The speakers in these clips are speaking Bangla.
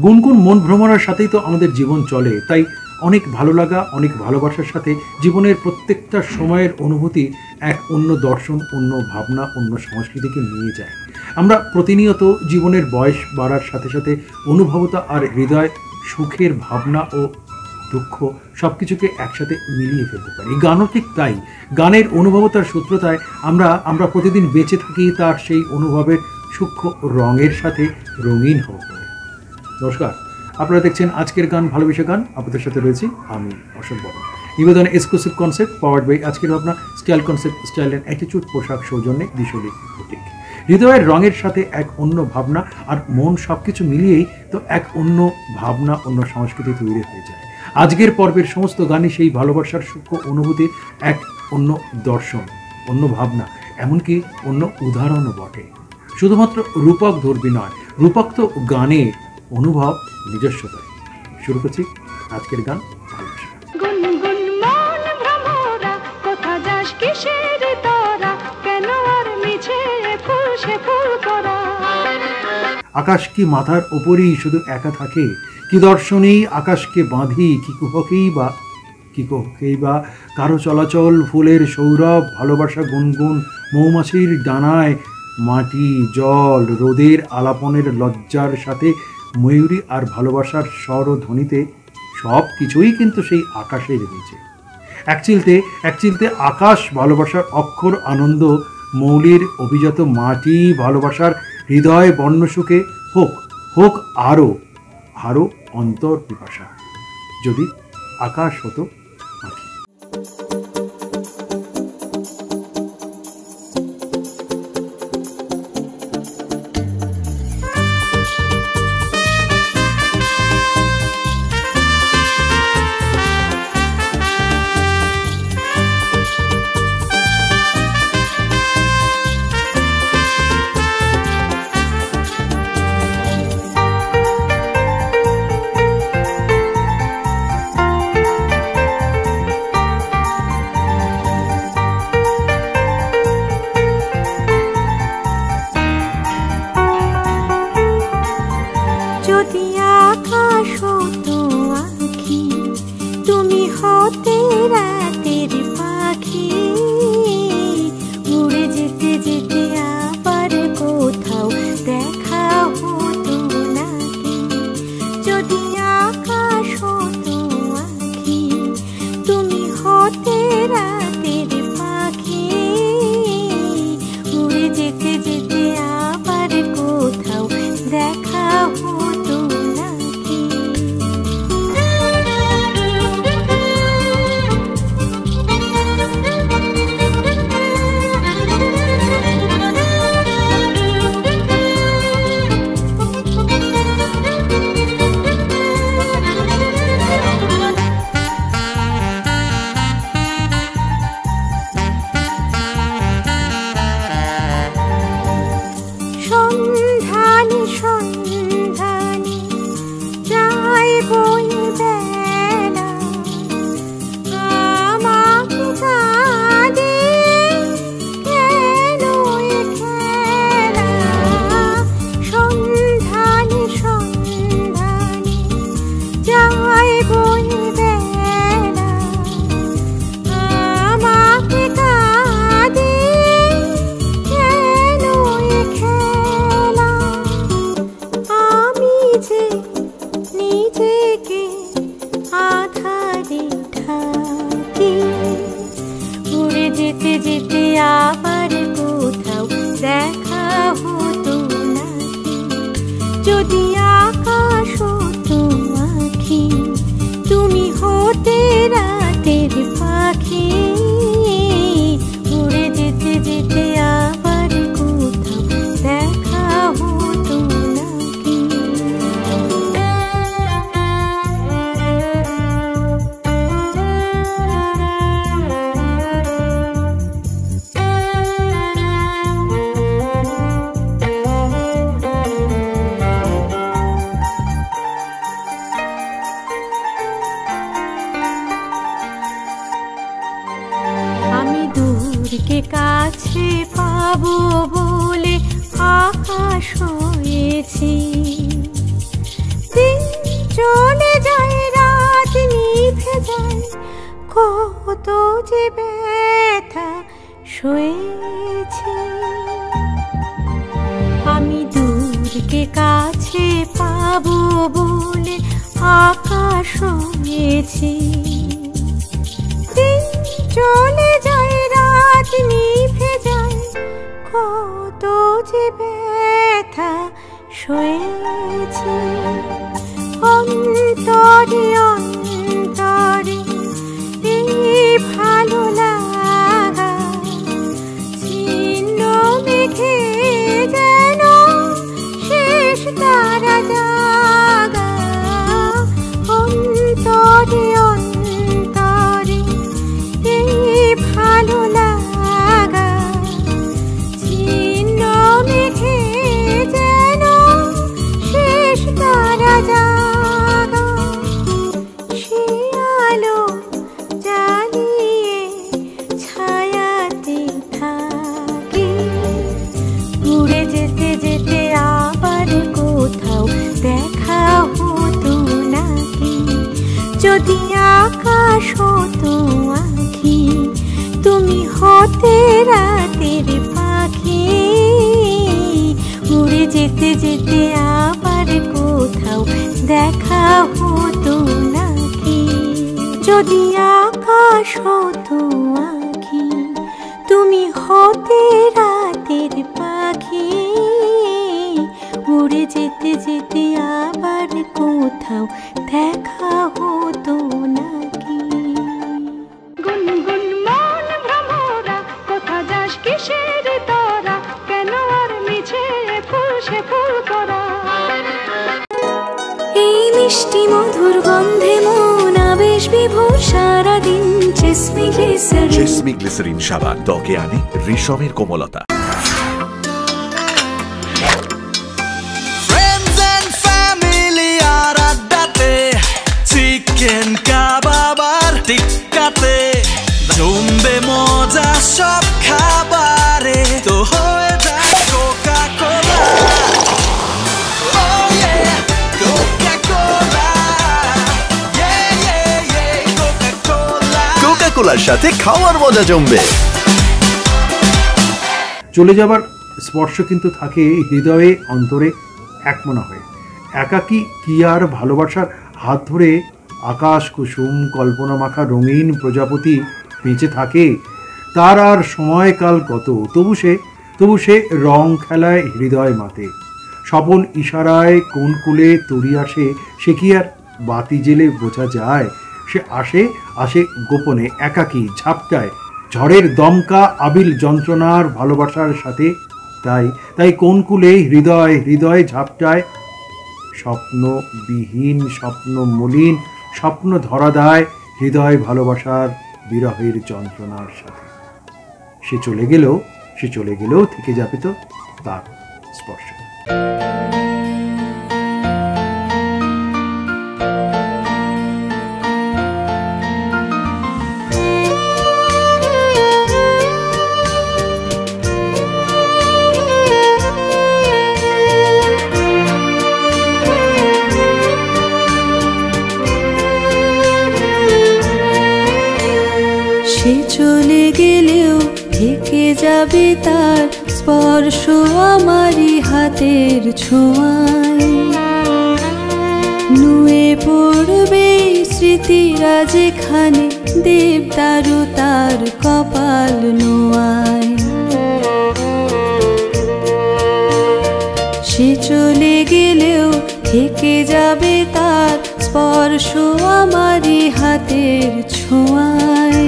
গুনগুন মন ভ্রমণের সাথেই তো আমাদের জীবন চলে, তাই অনেক ভালো লাগা, অনেক ভালোবাসার সাথে জীবনের প্রত্যেকটা সময়ের অনুভূতি এক অন্য দর্শন, অন্য ভাবনা, অন্য সংস্কৃতিকে নিয়ে যায়। আমরা প্রতিনিয়ত জীবনের বয়স বাড়ার সাথে সাথে অনুভবতা আর হৃদয়, সুখের ভাবনা ও দুঃখ সব কিছুকে একসাথে মিলিয়ে ফেলতে পারি। গানও ঠিক তাই। গানের অনুভবতার সূত্রতায় আমরা প্রতিদিন বেঁচে থাকি তার সেই অনুভবের সূক্ষ্ম রঙের সাথে রঙিন হয়ে পড়ে। নমস্কার, আপনারা দেখছেন আজকের গান, ভালোবেসে গান। আপনাদের সাথে রয়েছি আমি অশোক বর্মন। নিবেদন এক্সক্লুসিভ কনসেপ্ট পাওয়ার্ড বাই আজকের ভাবনা, style concept, style and attitude পোশাক সৌজন্যে দিশলি বুটিক। হৃদয়ের রঙের সাথে এক অন্য ভাবনা আর মন সব কিছু মিলিয়েই তো এক অন্য ভাবনা, অন্য সংস্কৃতি তৈরি হয়ে যায়। আজকের পর্বের সমস্ত গানই সেই ভালোবাসার সূক্ষ্ম অনুভূতির এক অন্য দর্শন, অন্য ভাবনা, এমনকি অন্য উদাহরণও বটে। শুধুমাত্র রূপক ধর্মী নয়, রূপক তো গানে অনুভব নিজস্বতায়। শুরু করছি আজকের গান, ভালোবাসা। আকাশ কি মাথার ওপরেই শুধু একা থাকে? কি দর্শনেই আকাশকে বাঁধি? কি কুহকেই বা কারো চলাচল, ফুলের সৌরভ, ভালোবাসা গুনগুন, মৌমাছির ডানায়, মাটি, জল, রোদের আলাপনের লজ্জার সাথে ময়ূরী আর ভালোবাসার স্বর ও ধ্বনিতে সব কিছুই কিন্তু সেই আকাশের নিচে। এক চিলতে আকাশ, ভালোবাসার অক্ষর, আনন্দ, মৌলির অভিজাত মাটি, ভালোবাসার হৃদয় বর্ণসুখে হোক আরো অন্তর পিপাসা। যদি আকাশ হতো পাখি। কে কাছে পাবো বলে আকাশ হয়েছি। শুয়েছি। আমি দূরকে কাছে পাবো বলে আকাশ শুয়েছি। দিন চলে যায়, রাত নিভে যায়, কত যে ব্যথা শুয়েছি। অন্তরে অন্তরে এই ভালো লাগা ছিন্ন মেঘে যেন শেষ তারা জাগা। অন্তরে অন্তরে এই ভালো লাগা ছিন্ন মেঘে যেন শেষ তারা জাগা। সে আলো জ্বালিয়ে ছায়াতে থাকি, উড়ে যেতে যেতে আবার কোথাও দেখা হতো নাকি। যদি আকাশ হতো আঁখি, তুমি হতে রাতের পাখি, উড়ে যেতে যেতে আবার কোথাও দেখা হতো নাকি। যদি আকাশ হতো আঁখি, তুমি হতে রাতের পাখি, উড়ে যেতে যেতে আবার কোথাও দেখা হতো নাকি। গুনগুন মন ভ্রমরা, কোথা যাস কিসের তোরা, কেন আর মিছে ফুল সে ফুল করা। এই মিষ্টি মধুর গন্ধে মন আবেশ বিভোর, সারাদিন চেসমি গ্লিসারিন। চেসমি গ্লিসারিন সাবান ত্বকে আনে রেশমের কোমলতা। Friends and family আর আড্ডাতে, চিকেন কাবাব আর টিক্কাতে, জমবে মজা সব খাবারে, তো হয়ে যায় Coca Cola. Oh yeah, Coca Cola, yeah yeah yeah, Coca Cola. Coca কোলার সাথে খাওয়ার মজা জমবে। চলে যাবার স্পর্শ কিন্তু থাকে হৃদয়ে অন্তরে একমনা হয়ে। একাকী কি আর ভালোবাসার হাত ধরে আকাশ কুসুম কল্পনা মাখা রঙিন প্রজাপতি বেঁচে থাকে। তার আর সময়কাল কত, তবু সে রং খেলায় হৃদয় মাতে। স্বপন ইশারায় কোন কুলে তরি আসে, সে কি আর বাতি জেলে বোঝা যায়। সে আসে গোপনে, একাকী ঝাপটায়, ঝড়ের দমকা আবিল যন্ত্রণার ভালোবাসার সাথে। তাই কোন কুলে হৃদয় ঝাপটায়, স্বপ্নবিহীন স্বপ্ন মলিন স্বপ্ন ধরা দেয় হৃদয় ভালোবাসার বিরহের যন্ত্রণার সাথে। সে চলে গেলেও থেকে যাবে তো তার স্পর্শ। সে চলে গেলেও থেকে যাবে তার স্পর্শ আমারই হাতের ছোঁয়ায়। নুয়ে পড়বে স্মৃতিরা যেখানে, দেবদারু তার কপাল নোয়ায়। সে চলে গেলেও থেকে যাবে তার স্পর্শ আমারই হাতের ছোঁয়ায়।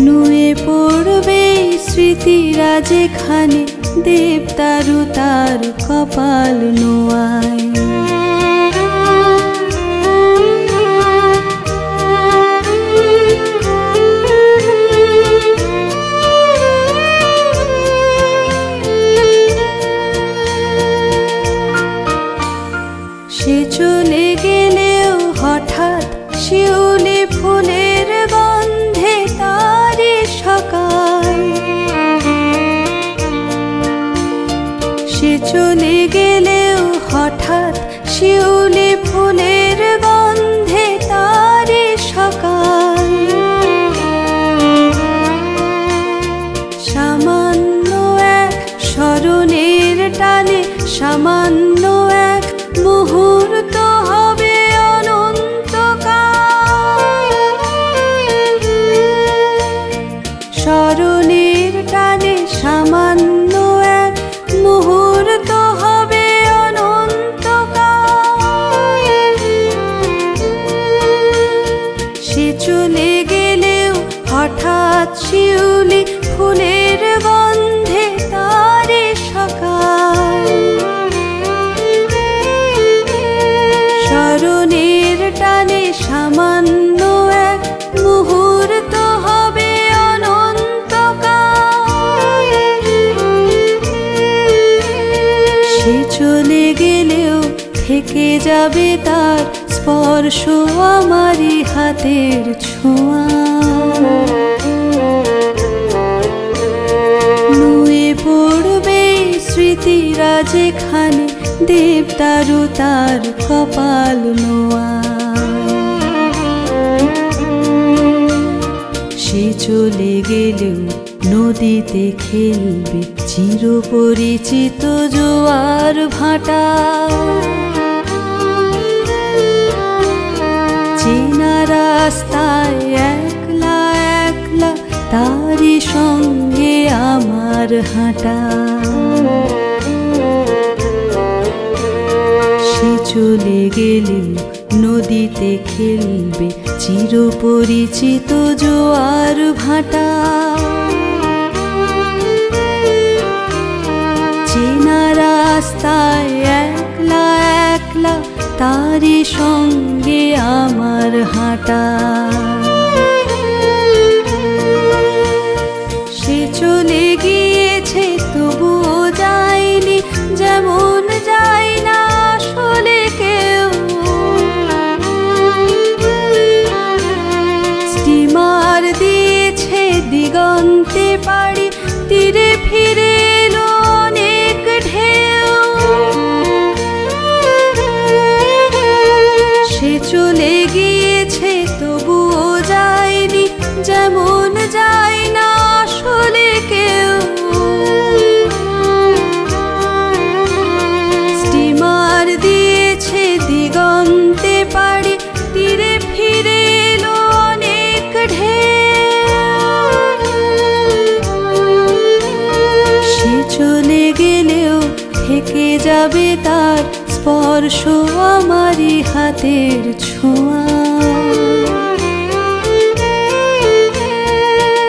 নুয়ে পড়বে স্মৃতিরা যেখানে, দেবদারু তার কপাল নোয়ায়। সে চলে গেলেও হঠাৎ শিউলি ফুলের গন্ধে তারে সকাল। সে চলে গেলেও হঠাৎ শিউলি ফুলের গন্ধে তারে সকাল। সামান্য এক মুহূর্ত হবে অনন্তকাল। স্মরণের টানে সামান্য এক মুহূর্ত হবে অনন্তকাল। সে চলে গেলেও হঠাৎ শিউলি ফুলের গন্ধে তারে সকাল। স্মরণের টানে সামান্য এক মুহূর্ত হবে অনন্তকাল। সে চলে গেলেও থেকে যাবে তার স্পর্শ আমারই হাতের ছোঁয়া। নুয়ে পড়বে স্মৃতিরা যেখানে দেবদারু তার কপাল নোয়া। সে চলে গেলেও নদীতে খেলবে চিরপরিচিত জোয়ার ভাটা। চেনা রাস্তায় একলা একলা তারই সঙ্গে আমার হাঁটা। সে চলে গেলেও নদীতে খেলবে চিরপরিচিত জোয়ার ভাটা। চেনা রাস্তায় একলা একলা তারই সঙ্গে আমার হাঁটা। সে চলে গিয়েছে তবুও যায়নি যেমন যায় না আসলে কেউ। স্টিমার দিয়েছে দিগন্তে পাড়ি, তীরে ফিরে এলো অনেক ঢেউ। সে চলে গিয়েছে তবুও যায়নি যেমন যায় না আসলে কেউ। স্টিমার দিয়েছে দিগন্তে পাড়ি, তীরে ফিরে এলো অনেক ঢেউ। সে চলে গেলেও থেকে যাবে তার স্পর্শ আমারই হাতের ছোঁয়া।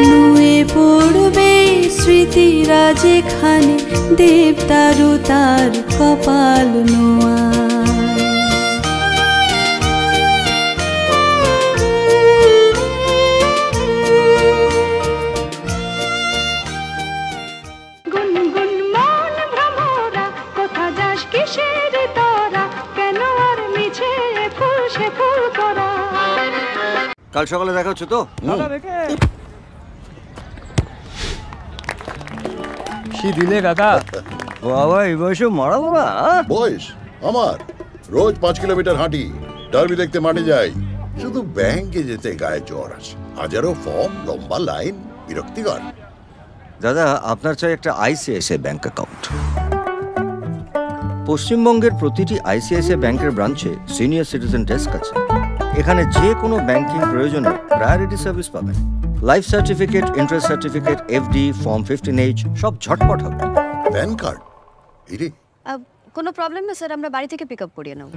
নুয়ে পড়বে স্মৃতিরা যেখানে দেবদারু তার কপাল নোয়া। গুনগুন মন ভ্রমরা, কোথা যাস কিসের তোরা, কেন আর মিছে ফুল সে ফুল করা। কাল সকালে দেখা হচ্ছে তো? কি দিলে কাকা? বাবা এই বয়সে মারাবো না। বয়স আমার রোজ 5 কিলোমিটার হাঁটি, ডার্বি দেখতে মাঠে যাই, শুধু ব্যাংকে যেতে গায়ে জ্বর আসে। হাজারো ফর্ম, লম্বা লাইন, বিরক্তিকর। দাদা আপনার চাই একটা আইসিআইসিআই ব্যাংক অ্যাকাউন্ট। পশ্চিমবঙ্গের প্রতিটি আইসিআইসিআই ব্যাংকের ব্রাঞ্চে সিনিয়র সিটিজেন ডেস্ক আছে। এখানে যে কোনো ব্যাংকিং প্রয়োজনে প্রায়োরিটি সার্ভিস পাবেন। Life certificate, interest certificate, FD, form 15H সব ঝটপট হবে। প্যান কার্ড এরে কোনো প্রবলেম না স্যার, আমরা বাড়ি থেকে পিক আপ করিয়ে নেব।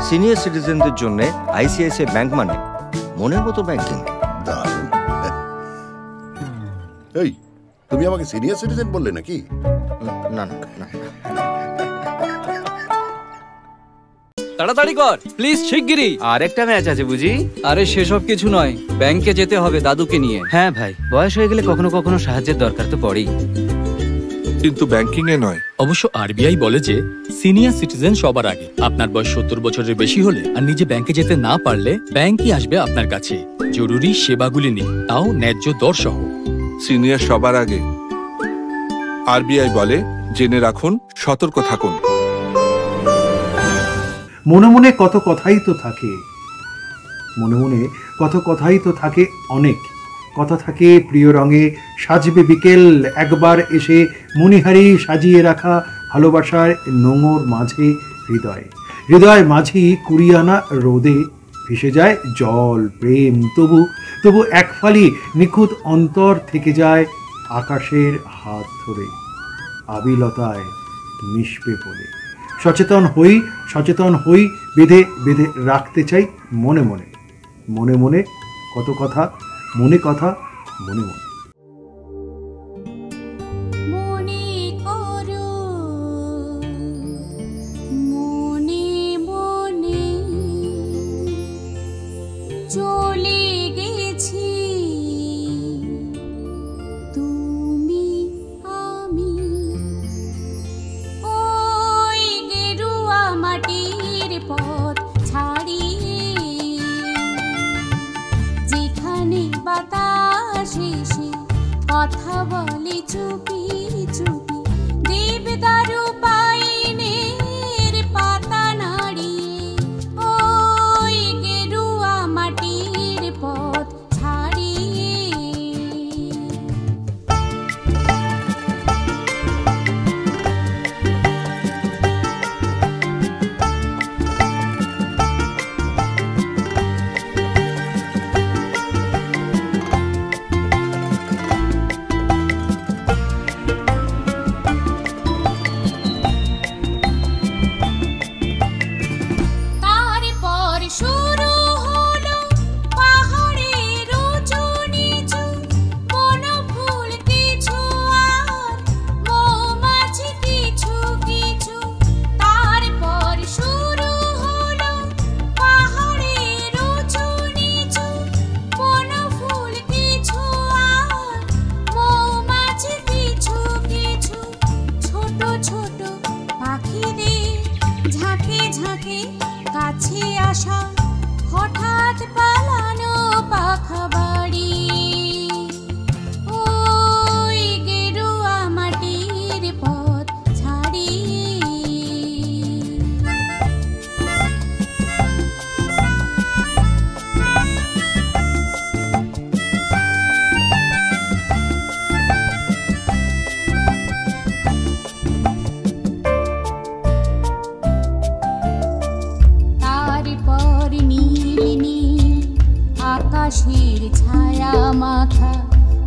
সিনিয়র সিটিজেনদের জন্য আইসিআইসিআই ব্যাংক মানে মনের মতো ব্যাংকিং। দারুণ। এই তুমি আমাকে সিনিয়র সিটিজেন বললে নাকি? না না না, তাড়াতাড়ি কর প্লিজ, শিগগিরই। আর একটা ম্যাচ আছে বুঝি? আরে সেসব কিছু নয়, ব্যাংকে যেতে হবে দাদুকে নিয়ে। হ্যাঁ ভাই, বয়স হয়ে গেলে কখনো কখনো সাহায্যের দরকার তো পড়েই। কিন্তু ব্যাংকিং এ নয়। অবশ্য আরবিআই বলে যে সিনিয়র সিটিজেন সবার আগে। আপনার বয়স 70 বছরের বেশি হলে আর নিজে ব্যাংকে যেতে না পারলে ব্যাংকই আসবে আপনার কাছে জরুরি সেবাগুলি নিয়ে, তাও ন্যায্য দর সহ। সিনিয়র সবার আগে। আরবিআই বলে জেনে রাখুন, সতর্ক থাকুন। মনে মনে কত কথাই তো থাকে, মনে মনে কত কথাই তো থাকে, অনেক কথা থাকে প্রিয় রঙে সাজবে বিকেল, একবার এসে মণিহারি সাজিয়ে রাখা ভালোবাসার নোঙর মাঝে হৃদয়, হৃদয় মাঝে কুড়িয়ানা রোদে ভেসে যায় জল প্রেম, তবু তবু এক ফালি নিখুঁত অন্তর থেকে যায় আকাশের হাত ধরে, আবিলতায় মিশবে বলে। সচেতন হই বেঁধে বেঁধে রাখতে চাই মনে মনে, মনে মনে কত কথা, মনে কথা মনে মনে। চলে গেছি তুমি আমি ওই গেরুয়া মাটির পথ ছাড়িয়ে, যেখানে বাতাস এসে কথা বলে চুপি চুপি, দেবদারু পাইনের পাতা নাড়িয়ে ওই গেরুয়া মাটির পথ ছাড়িয়ে। তারপর শুরু হলো পাহাড়ের উঁচু নিচু, বনফুল কিছু আর মৌমাছি কিছু কিছু। তারপর শুরু হলো পাহাড়ের উঁচু নিচু, বনফুল কিছু আর মৌমাছি কিছু কিছু। ছোট ছোট পাখিদের ঝাঁকে ঝাঁকে কাছে আসা, হঠাৎ পালানো পাখা বাড়ি ওই গেরুয়া মাটির পথ ছাড়িয়ে। তারপর নীল নীল আকাশের ছায়া মাখা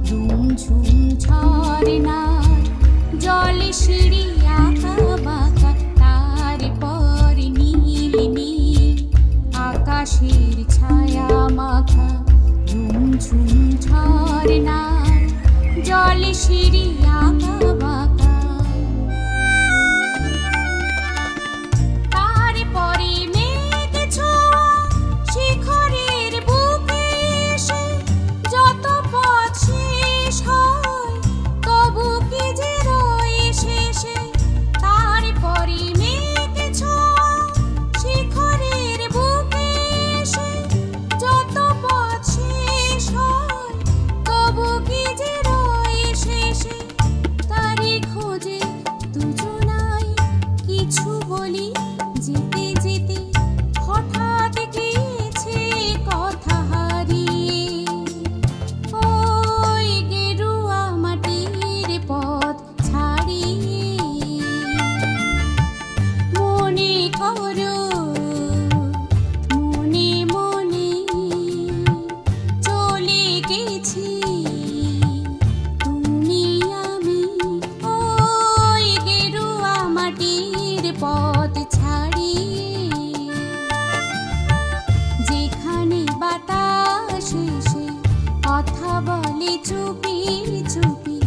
ঝুমঝুম ঝরনার জলে সিঁড়ি আঁকা বাঁকা। তারপর নীল নীল আকাশের ছায়া মাখা ঝুমঝুম ঝরনার জলে সিঁড়ি আঁকা বাঁকা। তারপরে মেঘ ছোঁয়া শিখরের বুকে এসে, যত পথ শেষ হয় তবু কি যে রয়ে শেষে। তারপরে মেঘ ছোঁয়া শিখরের বুকে এসে, যত পথ শেষ হয় তবু কি যে রয়ে শেষে। তারি খোঁজে দুজনাই কিছু বলি, যেতে যেতে হঠাৎ গিয়েছে কথা হারিয়ে ওই গেরুয়া মাটির পথ ছাড়িয়ে। মনে করো মনে মনে চলে গেছি তুমি আমি ওই গেরুয়া মাটির পথ ছাড়িয়ে, যেখানে বাতাস এসে কথা বলে চুপি চুপি,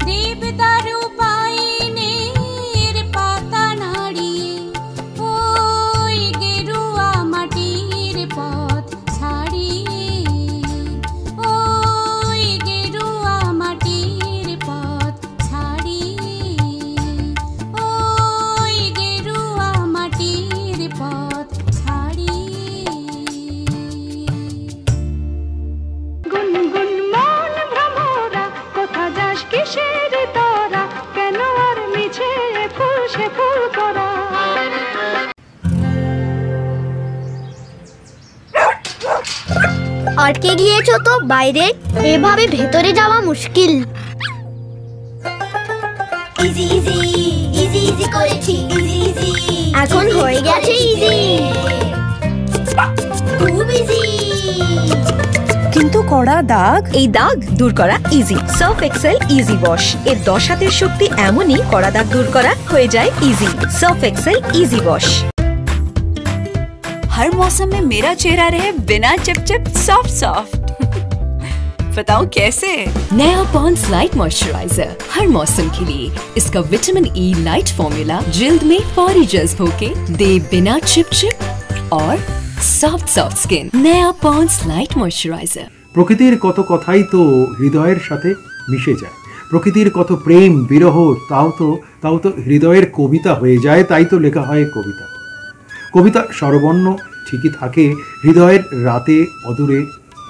দেবদারু পাইনের পাতা নাড়িয়ে ওই গেরুয়া মাটির পথ ছাড়িয়ে, ওই গেরুয়া মাটির পথ ছাড়িয়ে, ওই গেরুয়া মাটির পথ ছাড়িয়ে। গুনগুন মন ভ্রমরা, কোথা যাস কিসের তোরা, কেন আর মিছে ফুল সে ফুল করা। আটকে গিয়েছো তো বাইরে, এভাবে ভেতরে যাওয়া মুশকিল। ইজি ইজি ইজি ইজি করেছি ইজি ইজি এখন হয়ে গেছে ইজি খুব ইজি কিন্তু কড়া দাগ, এই দাগ দূর করা easy. Surf Excel easy wash এর 10 হাতের শক্তি এমনই কড়া দাগ দূর করা হয়ে যায় easy. Surf Excel easy wash. हर मौसम में मेरा चेहरा रहे बिना चिपचिप सॉफ्ट सॉफ्ट। बताओ कैसे? नया पॉन्ड्स लाइट मॉइस्चराइजर हर मौसम के लिए। इसका विटामिन ई लाइट फॉर्मूला जिल्द में फौरी जज्ब होके दे बिना चिपचिप और सॉफ्ट सॉफ्ट स्किन। नया पॉन्ड्स लाइट मॉइस्चराइजर। প্রকৃতির কত কথাই তো হৃদয়ের সাথে মিশে যায়, প্রকৃতির কত প্রেম বিরহ তাও তো হৃদয়ের কবিতা হয়ে যায়, তাই তো লেখা হয় কবিতা। কবিতা স্বরবর্ণ ঠিকই থাকে, হৃদয়ের রাতে অদূরে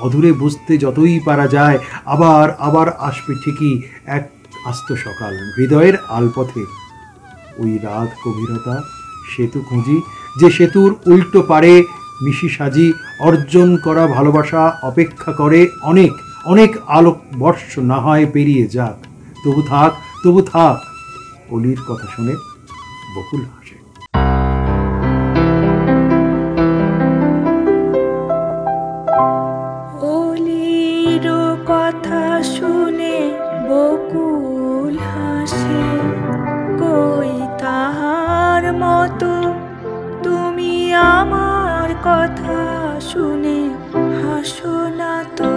অদূরে বুঝতে যতই পারা যায়, আবার আসবে ঠিকই এক আস্ত সকাল হৃদয়ের আলপথে। ওই রাত গভীরতা সেতু খুঁজি, যে সেতুর উল্টো পারে মিশি সাজি, অর্জন করা ভালোবাসা অপেক্ষা করে অনেক অনেক আলোক বর্ষ না হয় পেরিয়ে যাক, তবু থাক অলির কথা শুনে বকুল হাসে। অলির কথা শুনে বকুল হাসে, কই তাহার মতো তুমি আমার কথা শুনে হাসো না তো।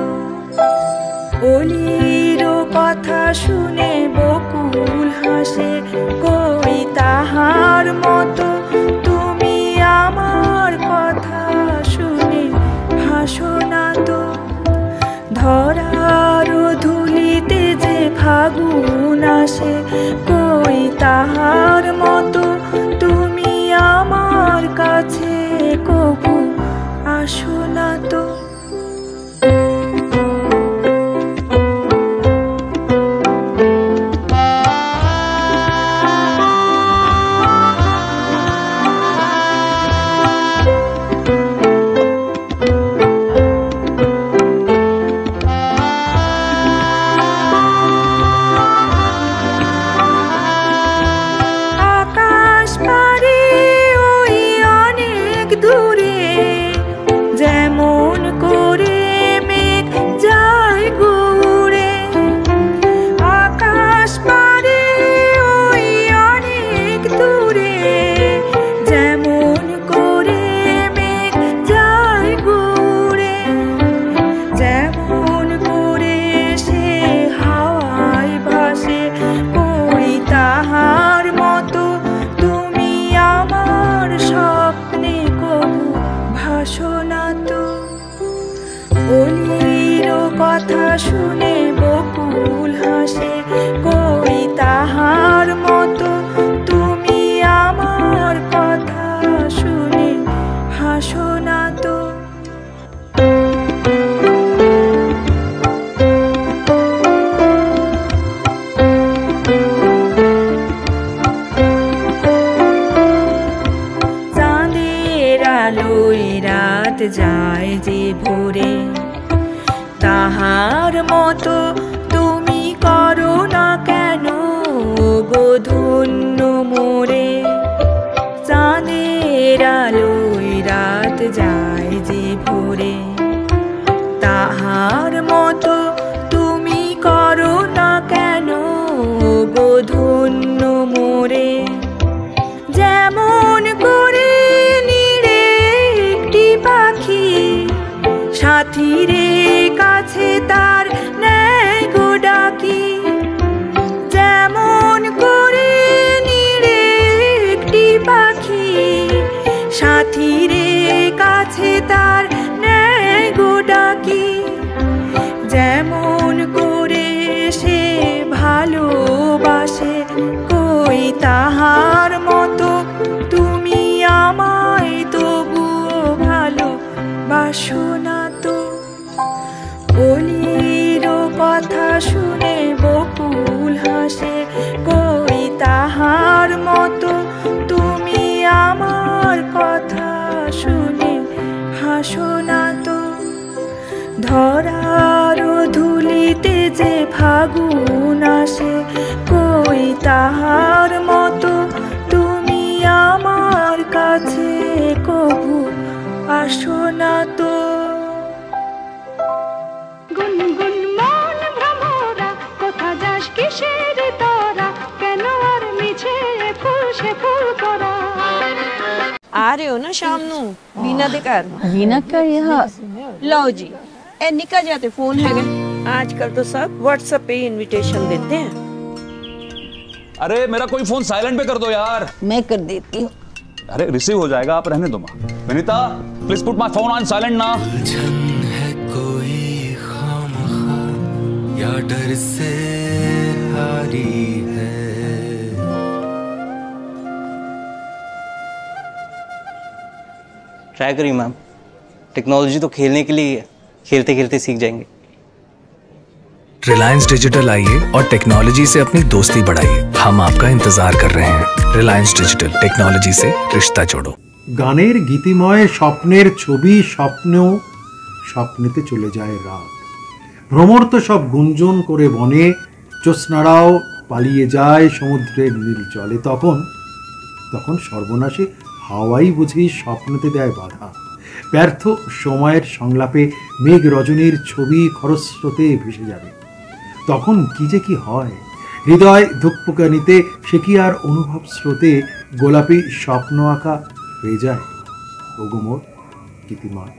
অলির কথা শুনে বকুল হাসে, কই তাহার মতো তুমি আমার কথা শুনে হাসো না তো। ধরার ধুলিতে যে ফাগুন আসে, কই তাহার মতো তুমি আমার কাছে কবু আসো না তো। जा रहे हो ना शाम नू बीना दे घर वीना का यहाँ लो जी ए निका जाते फोन है आजकल तो सब व्हाट्सएप पे ही इनविटेशन देते हैं। अरे मेरा कोई फोन साइलेंट पे कर दो यार। मैं कर देती हूँ। अरे रिसीव हो जाएगा, आप रहने दो माँ। Vinita please put my phone on silent ना। है कोई खामखा या डर से हारी है। ट्राई करिए मैम, टेक्नोलॉजी तो खेलने के लिए है, खेलते खेलते सीख जाएंगे। रिलायंस डिजिटल आइए और टेक्नोलॉजी से अपनी दोस्ती बढ़ाइए। हम आपका इंतजार कर रहे हैं। रिलायंस डिजिटल, टेक्नोलॉजी से रिश्ता जोड़ो। গানের গীতিময় স্বপ্নের ছবি স্বপ্নেও স্বপ্নেতে চলে যায় রাত। ভ্রমর তো সব গুঞ্জন করে বনে, জ্যোৎস্নারাও পালিয়ে যায় সমুদ্রের নীল জলে। তখন সর্বনাশী হাওয়াই বুঝি স্বপ্নতে দেয় বাধা। ব্যর্থ সময়ের সংলাপে মেঘ রজনীর ছবি খরস্রোতে ভেসে যাবে। তখন কি যে কি হয়, হৃদয় ধুকপুকানিতে সে কি আর অনুভব স্রোতে গোলাপি স্বপ্ন আঁকা হয়ে যায়। ওগো মোর গীতিময়।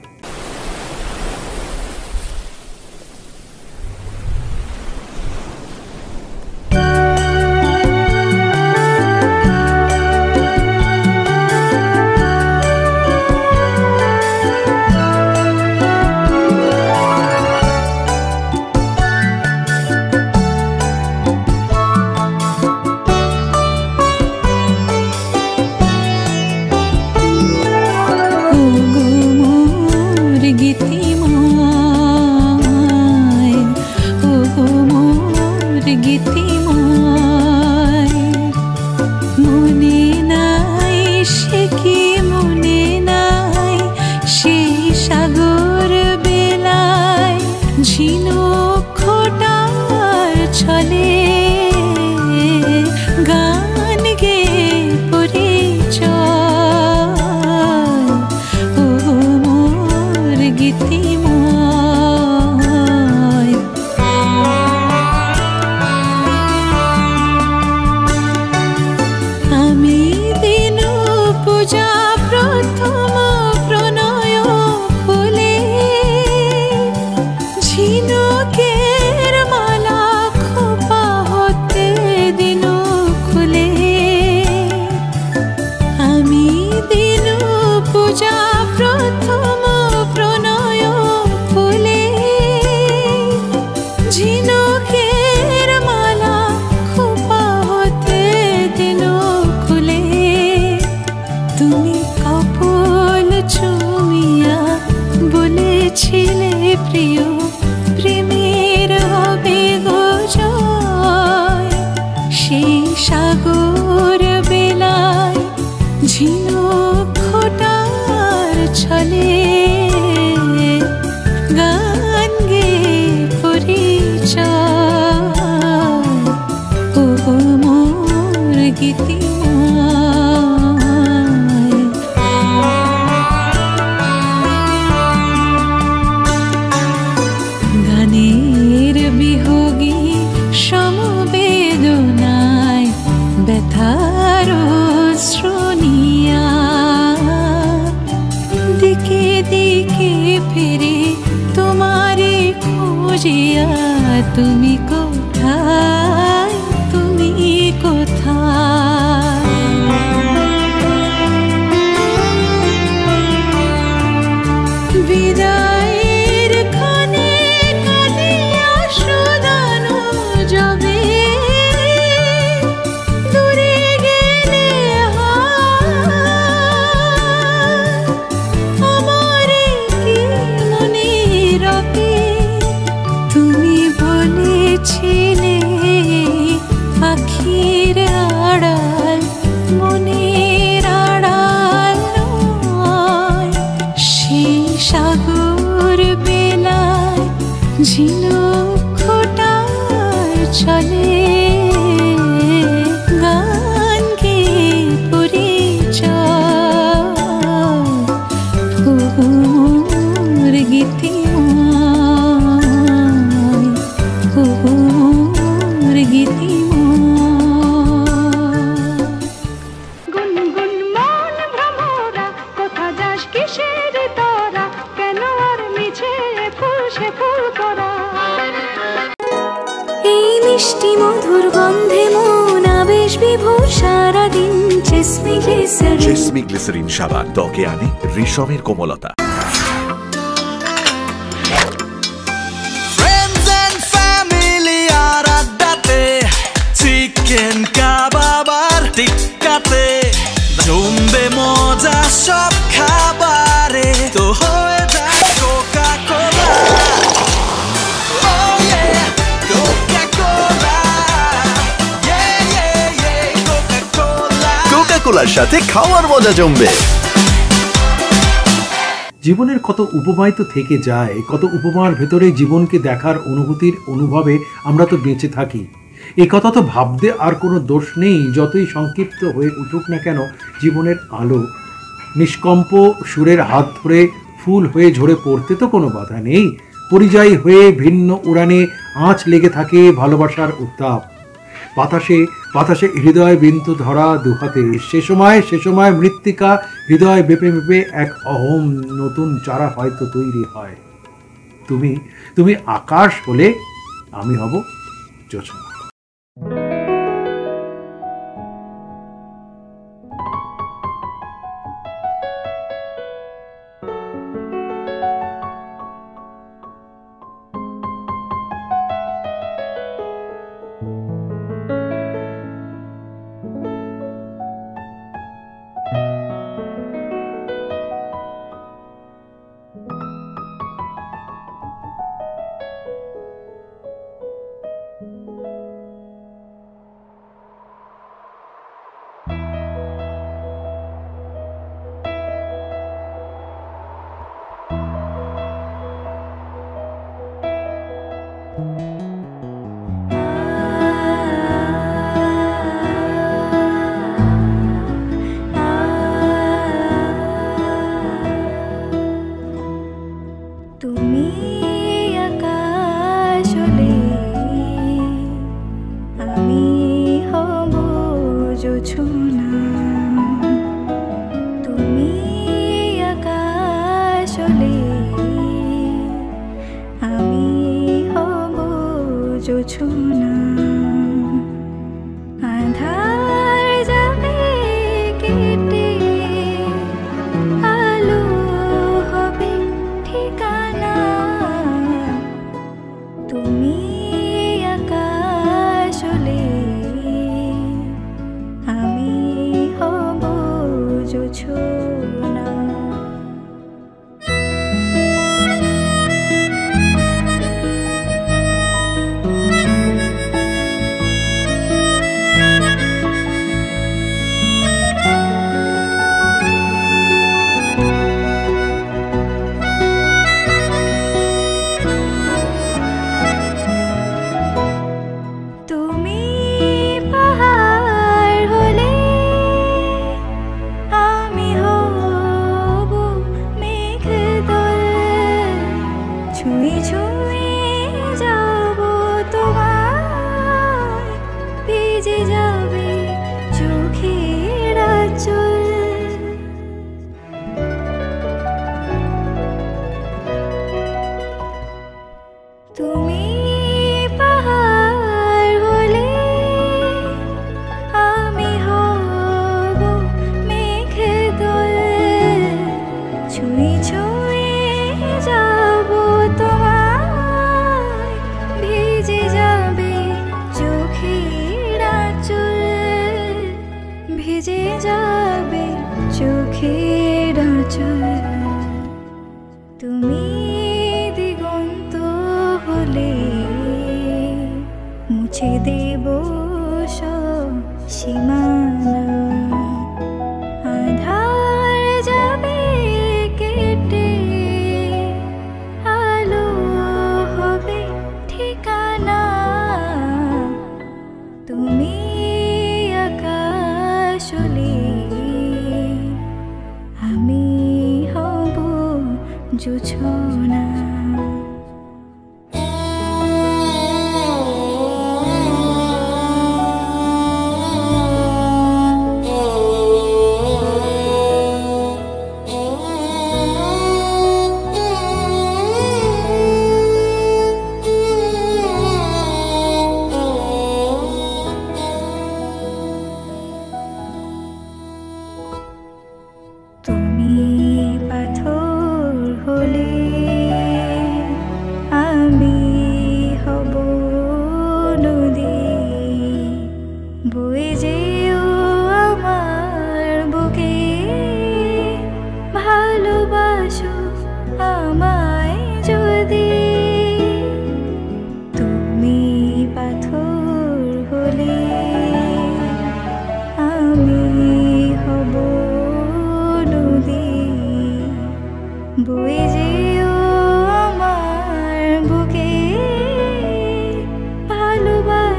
মিষ্টি মধুর গন্ধে মন আবেশ বিভোর সারাদিন চেসমি গ্লিসারিন। চেসমি গ্লিসারিন সাবান ত্বকে আনে রেশমের কোমলতা। Friends and family আর আড্ডাতে, চিকেন কাবাব আর টিক্কাতে জমবে মজা সব খাবারে, তো হয়ে যায় কোকা কোলা। কোকা কোলার সাথে খাওয়ার মজা জমবে। জীবনের কত উপমায় তো থেকে যায়, কত উপমার ভেতরে জীবনকে দেখার অনুভূতির অনুভবে আমরা তো বেঁচে থাকি। এ কথা তো ভাবতে আর কোনো দোষ নেই, যতই সংক্ষিপ্ত হয়ে উঠুক না কেন জীবনের আলো নিষ্কম্প সুরের হাত ধরে ফুল হয়ে ঝরে পড়তে তো কোনো বাধা নেই। পরিযায়ী হয়ে ভিন্ন উড়ানে আঁচ লেগে থাকে ভালোবাসার উত্তাপ। বাতাসে বাতাসে হৃদয় বিন্দু ধরা দুহাতে, সে সময় মৃত্তিকা হৃদয় বেপে বেপে এক অহম নতুন চারা হয়তো তৈরি হয়। তুমি আকাশ হলে আমি হব জোছনা।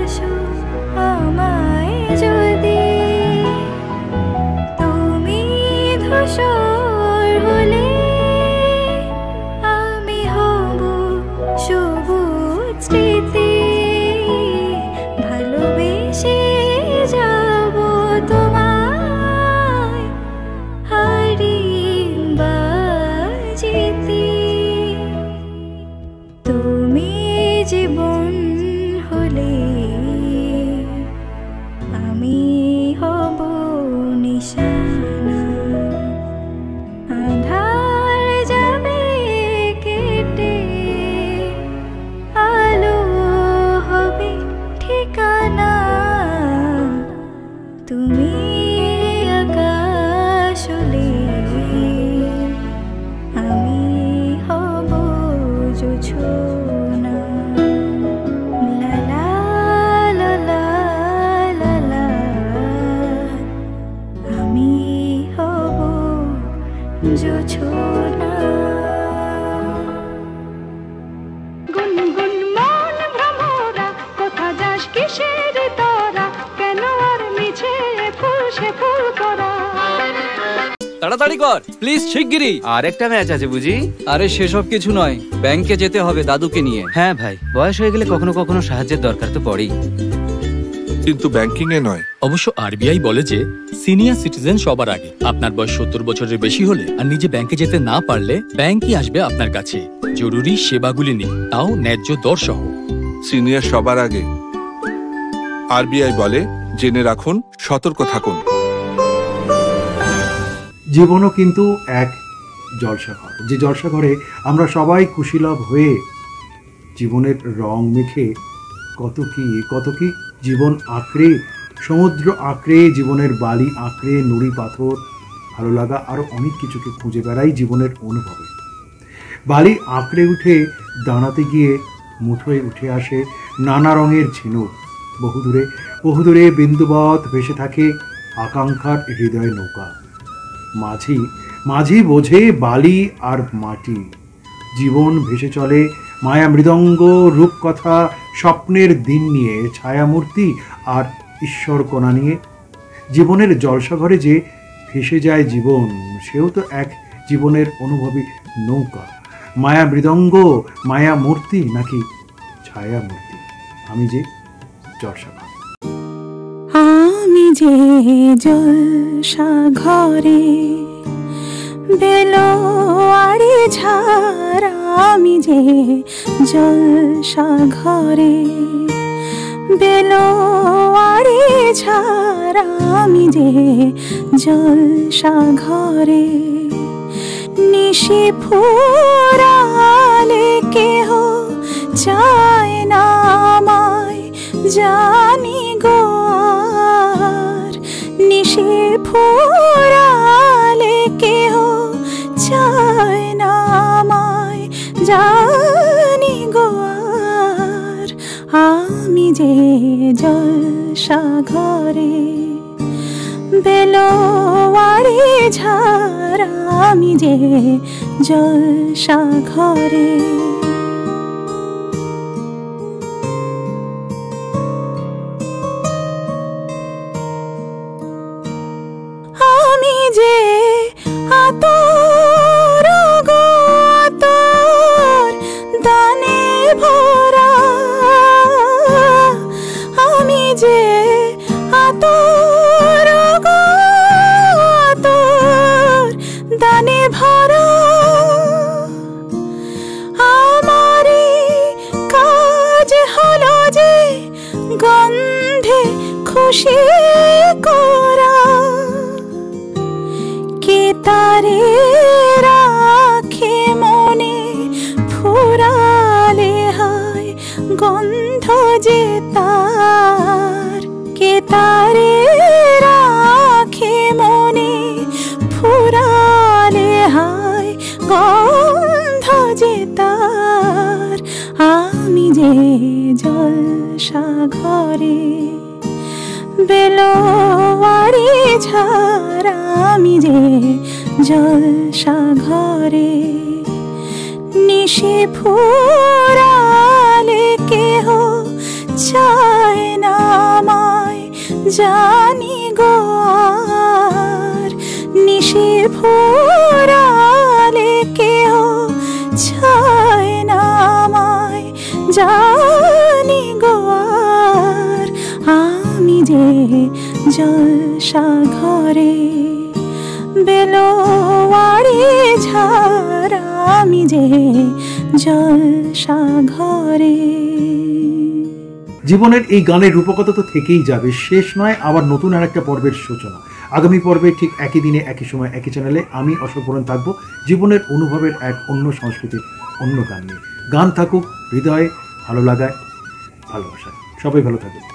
ভালোবাসো আমায় যদি, তুমি ধূসর হলে আমি হব সবুজ স্মৃতি, ভালোবেসে যাব তোমায় হারি বা জিতি। তুমি জীবন হলে আমি হব নিশানা, আধার যাবে কেটে আলো হবে ঠিকানা। তুমি আকাশ হলে আমি হব জোছনা। লা লা লা লা লা লা, আমি হব জোছনা। গুনগুন মন ভ্রমরা, কোথা যাস কিসের তোরা, কেন আর মিছে ফুল সে ফুল করা। তাড়াতাড়ি কর প্লিজ, শিগগিরই। আর একটা ম্যাচ আছে বুঝি? আরে সেসব কিছু নয়, ব্যাংকে যেতে হবে দাদুকে নিয়ে। হ্যাঁ ভাই, বয়স হয়ে গেলে কখনো কখনো সাহায্যের দরকার তো পড়েই। কিন্তু ব্যাংকিং এ নয়। অবশ্য আরবিআই বলে যে সিনিয়র সিটিজেন সবার আগে। আপনার বয়স 70 বছরের বেশি হলে আর নিজে ব্যাংকে যেতে না পারলে ব্যাংকই আসবে আপনার কাছে জরুরি সেবাগুলি নিয়ে, তাও ন্যায্য দর সহ। সিনিয়র সবার আগে। আরবিআই বলে জেনে রাখুন, সতর্ক থাকুন। জীবনও কিন্তু এক জলসাঘর, যে জলসাঘরে আমরা সবাই কুশীলভ হয়ে জীবনের রং মেখে কত কি জীবন আঁকড়ে, সমুদ্র আঁকড়ে, জীবনের বালি আঁকড়ে, নুড়ি পাথর, ভালো লাগা আরও অনেক কিছুকে খুঁজে বেড়াই জীবনের অনুভবে। বালি আঁকড়ে উঠে দাঁড়াতে গিয়ে মুঠোয় উঠে আসে নানা রঙের ঝিনুক। বহুদূরে বিন্দুবৎ ভেসে থাকে আকাঙ্ক্ষার হৃদয় নৌকা। মাঝি বোঝে বালি আর মাটি। জীবন ভেসে চলে মায়া মৃদঙ্গ, রূপকথা, স্বপ্নের দিন নিয়ে, ছায়ামূর্তি আর ঈশ্বর কণা নিয়ে। জীবনের জলসাঘরে যে ভেসে যায় জীবন, সেও তো এক জীবনের অনুভবী নৌকা। মায়া মৃদঙ্গ, মায়া মূর্তি নাকি ছায়ামূর্তি, আমি যে জলসাঘর। আমি যে জলসাঘরে বেলোয়ারি ঝাড়, আমি যে জলসাঘরে বেলোয়ারি ঝাড়, আমি যে জলসাঘরে নিশি ফুরালে কেহ চায় না আমায় জানি গো আর, নিশি ফুরালে কেহ চায় না আমায় জানি গো আর। আমি যে জলসাঘরে বেলোয়ারি ঝাড়, আমি যে জলসাঘরে। আমি যে আতর গো আতর দানে ভরা, আমি যে আতর গো আতর দানে ভরা। আমারই কাজ হলো যে গন্ধে খুশি করা, কে তারে রাখে মনে ফুরালে হায় গন্ধ যে তার, কে তারে রাখে মনে ফুরালে হায় গন্ধ যে তার। আমি যে জলসাঘরে বেলোয়ারি ঝাড়, আমি যে জলসাঘরে নিশি ফুরালে কেহ চায় না জানি গো আর নিশির ভোরালে কেউ ছায় না আমায়, জানি গো আর আমি যে জলসা ঘরে বেলোয়ারি ঝাড়, আমি যে জলসা ঘরে। জীবনের এই গানের রূপকথা তো থেকেই যাবে, শেষ নয়, আবার নতুন আর একটা পর্বের সূচনা। আগামী পর্বে ঠিক একই দিনে একই সময় একই চ্যানেলে আমি অশোক বরণ থাকবো জীবনের অনুভবের এক অন্য সংস্কৃতির অন্য গান নিয়ে। গান থাকুক হৃদয়ে, ভালো লাগায়, ভালোবাসায়। সবাই ভালো থাকুক।